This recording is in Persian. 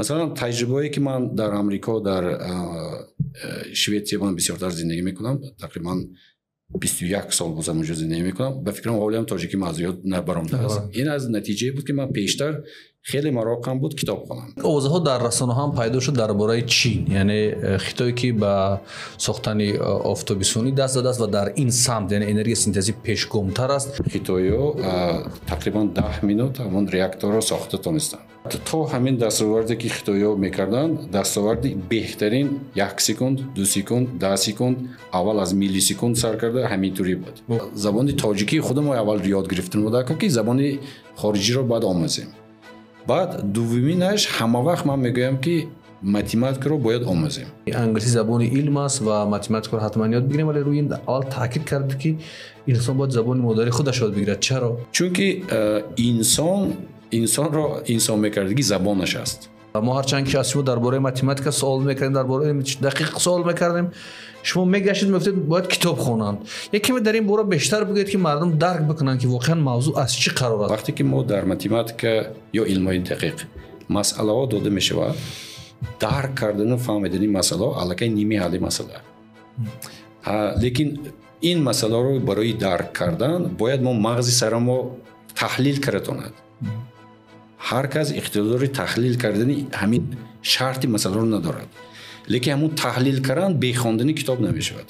مثلا تجربه‌ای که من در آمریکا در شویتزیا من بسیارتر زندگی میکنم، تقریبا 21 سال بازم اونجا زندگی میکنم. به فکرم قولم تاجیکی موضوعات نبرم است. این از نتیجه بود که من پیشتر خیلی مراقبم بود کتاب خوانم. اوضاع ها در رسانه ها هم پیدا شد درباره چین، یعنی خطایی که به ساختن آفتابی سوزی دست داده است و در این سمت یعنی انرژی سنتزی پیشگامتر است. خطایو تقریبا 10 مینوت اون реактор رو ساخته تونستن. تو همین دستاوردی که خطایو میکردن دستاوردی بهترین 1 سکند 2 سکند 10 سکند اول از میلی سکند سر کرده همینطوری بود. زبان تاجیکی خودم اول یاد گرفتم بود که زبان خارجی رو باید آموزیم. بعد دومینش همه وقت من میگویم که متماتیک رو باید آموزیم. انگلیسی زبان علم است و متماتیک رو حتما یاد بگیریم، ولی روی این اول تاکید کرد که انسان باید زبان مادری خودش یاد بگیرد. چرا؟ چون که انسان رو انسان میکردگی زبانش است. ما هرچند که اصلا درباره متماتیک سوال میکردیم، درباره دقیق سوال میکردیم، شما میگشید میگفتید باید کتاب خوانند. یکی در این باره بیشتر بگید که مردم درک بکنن که واقعا موضوع از چی قرار است. وقتی که ما در متماتیک یا علمای دقیق مسئله ها داده میشود، درک کردن و فهمیدن مسئله الکی نیمه حل مسئله. لیکن این مسئله رو برای درک کردن باید ما مغز سرمو تحلیل کردند. هر کس اختیار تحلیل کردن همین شرط مسئله رو ندارد. لیکن همون تحلیل کردن به خواندن کتاب نمیشود.